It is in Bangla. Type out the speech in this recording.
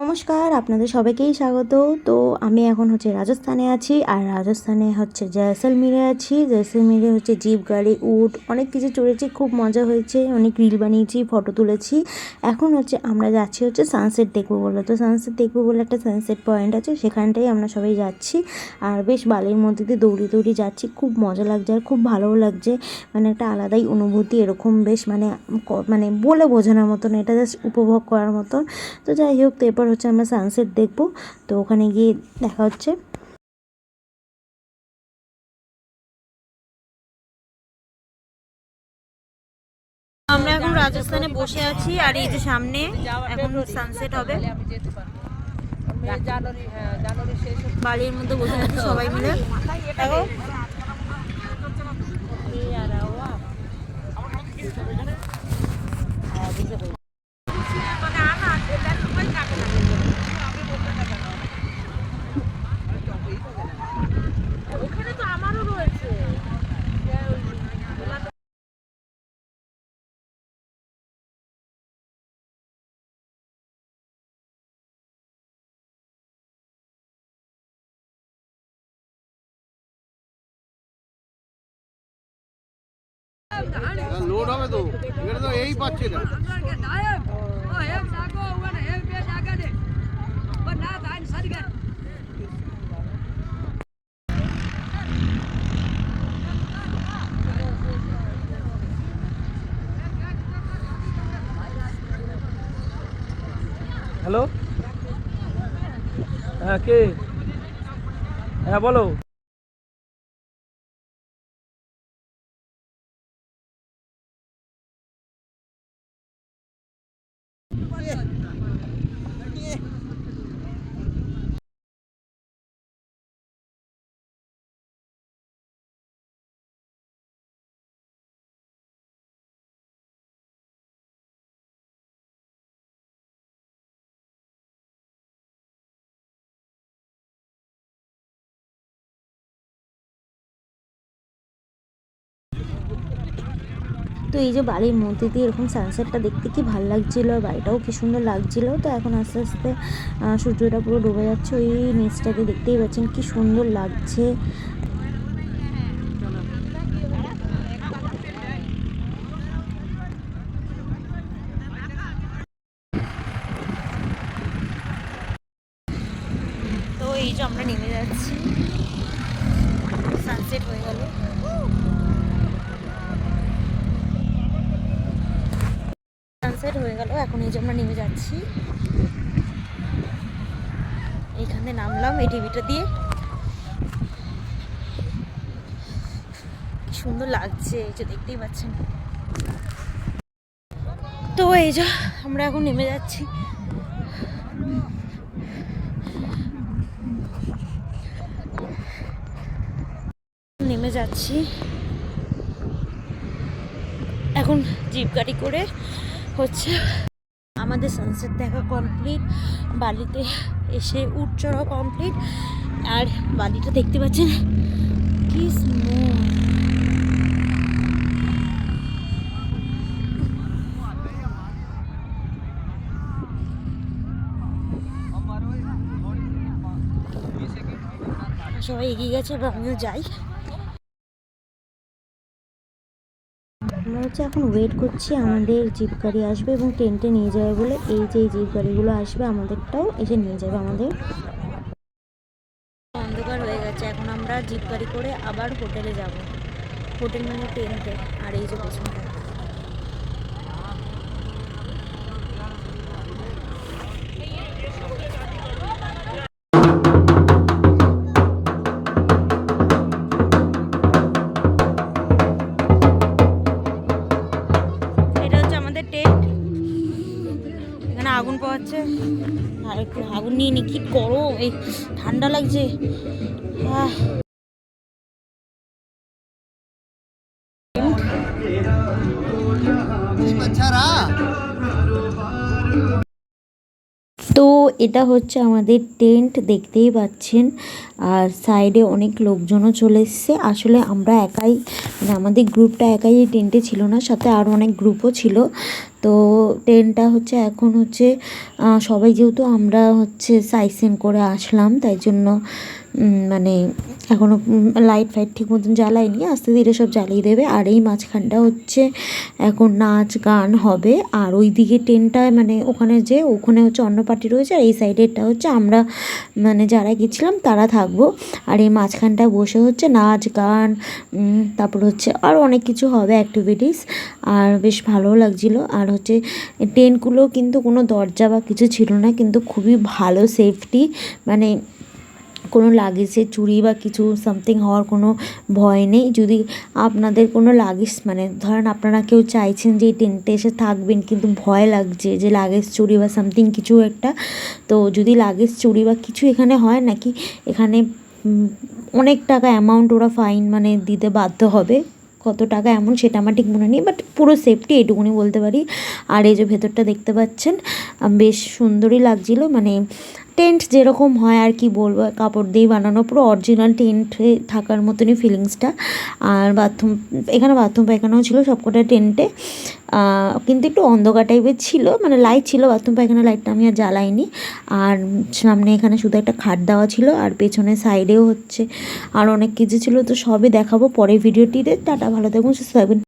নমস্কার, আপনাদের সবাইকেই স্বাগত। তো আমি এখন রাজস্থানে আছি, আর রাজস্থানে জয়সলমীরে আছি। জয়সলমীরে জিপ গাড়ি, উট অনেক কিছু চড়েছি, খুব মজা হয়েছে, অনেক রিল বানিয়েছি, ফটো তুলেছি। এখন আমরা যাচ্ছি সানসেট দেখবো বলে। তো সানসেট দেখবো বলে একটা সানসেট পয়েন্ট আছে, সেখানটাই আমরা সবাই যাচ্ছি। আর বেশ বালির মধ্যে দিয়ে দৌড়িয়ে দৌড়িয়ে যাচ্ছি, খুব মজা লাগছে আর খুব ভালোও লাগছে। মানে একটা আলাদাই অনুভূতি, এরকম বেশ মানে বলে বোঝানোর মতন, এটা জাস্ট উপভোগ করার মতন। তো যাই হোক, তো এরপর আমরা সানসেট দেখবো। তো ওখানে গিয়ে দেখা হচ্ছে। আমরা এখন রাজস্থানে বসে আছি, আর এই যে সামনে এখন সানসেট হবে। বালির মধ্যে বসে আছি সবাই মিলে। দেখো লোড হবে তো, এটা তো এই পাচ্ছে না। হ্যালো, হ্যাঁ কে? হ্যাঁ বলো। তো এই যে বালির মধ্যে দিয়ে এরকম সানসেটটা দেখতে কি ভালো লাগছিলো, বাড়িটাও কি সুন্দর লাগছিলো। তো এখন আস্তে আস্তে সূর্যটা পুরো ডুবে যাচ্ছে, ওই নিচটাকে দেখতেই পাচ্ছেন কি সুন্দর লাগছে। তো এই যে আমরা নেমে যাচ্ছি, সানসেট হয়ে গেল। সানসেট হয়ে গেল, এখন এই যে আমরা নেমে যাচ্ছি। এইখানে নামলাম এই টিভিটা দিয়ে, কি সুন্দর লাগছে, এই যে দেখতেই পাচ্ছেন। তো এই যে আমরা এখন নেমে যাচ্ছি। নেমে যাচ্ছি এখন জিপ গাড়ি করে। আমাদের সানসেট দেখা কমপ্লিট, বালিতে এসে উট চড়া কমপ্লিট, আর বালিটা দেখতে পাচ্ছেন কি স্মুথ। সবাই এগিয়ে গেছে, এবার আমিও যাই। আমরা এখন ওয়েট করছি, আমাদের জিপ গাড়ি আসবে এবং টেন্টে নিয়ে যাবে বলে। এই যে এই জিপ গাড়িগুলো আসবে, আমাদেরটাও এসে নিয়ে যাবে আমাদের। অন্ধকার হয়ে গেছে, এখন আমরা জিপ গাড়ি করে আবার হোটেলে যাব। হোটেল মানে টেন্টে। আর এই যে পেছনটা আগুন পাওয়াচ্ছে, আর একটু আগুন নিয়ে নি, কি গরম, এই ঠান্ডা লাগছে। তো এটা আমাদের টেন্ট, দেখতেই পাচ্ছেন। আর সাইডে অনেক লোকজনও চলে এসছে। আসলে আমরা একাই, আমাদের গ্রুপটা একাই এই টেন্টে ছিল না, সাথে আরও অনেক গ্রুপও ছিল। তো ট্রেনটা হচ্ছে এখন হচ্ছে সবাই যেহেতু আমরা হচ্ছে সাইট করে আসলাম, তাই জন্য মানে এখনও লাইট ফাইট ঠিক মতন জ্বালায়নি, আস্তে ধীরে সব জ্বালিয়ে দেবে। আর এই মাঝখানটা হচ্ছে এখন নাচ গান হবে। আর ওই দিকে ট্রেনটায় মানে ওখানে হচ্ছে অন্য পার্টি রয়েছে, আর এই সাইডেরটা হচ্ছে আমরা মানে যারা গেছিলাম তারা থাকবো। আর এই মাঝখানটা বসে হচ্ছে নাচ গান, তারপর হচ্ছে আরও অনেক কিছু হবে অ্যাক্টিভিটিস, আর বেশ ভালোও লাগছিলো। আর হচ্ছে ট্রেনগুলো কিন্তু কোনো দরজা বা কিছু ছিল না, কিন্তু খুবই ভালো সেফটি, মানে কোনো লাগেজে চুরি বা কিছু সামথিং হওয়ার কোনো ভয় নেই। যদি আপনাদের কোনো লাগেজ মানে ধরেন আপনারা কেউ চাইছেন যে এই টেন্টে এসে থাকবেন, কিন্তু ভয় লাগছে যে লাগেজ চুরি বা সামথিং কিছু একটা, তো যদি লাগেজ চুরি বা কিছু এখানে হয় নাকি, এখানে অনেক টাকা অ্যামাউন্ট ওরা ফাইন মানে দিতে বাধ্য হবে। কত টাকা এমন সেটা আমার ঠিক মনে নেই, বাট পুরো সেফটি এটুকুনি বলতে পারি। আর এই যে ভেতরটা দেখতে পাচ্ছেন বেশ সুন্দরই লাগছিলো, মানে টেন্ট যেরকম হয় আর কি বলবো, কাপড় দিয়ে বানানো পুরো অরিজিনাল টেন্টে থাকার মতনই ফিলিংসটা। আর এখানে বাথরুম পায়খানাও ছিল সবকটা টেন্টে, কিন্তু একটু অন্ধকার টাইপের ছিল, মানে লাইট ছিল, বাথরুম পায়খানা লাইটটা আমি আর জ্বালাইনি। আর সামনে এখানে শুধু একটা খাট দেওয়া ছিল, আর পেছনে সাইডেও হচ্ছে আর অনেক কিছু ছিল। তো সবই দেখাবো পরে ভিডিওটিতে। টাটা, ভালো থাকুন, সুস্থ থাকবেন।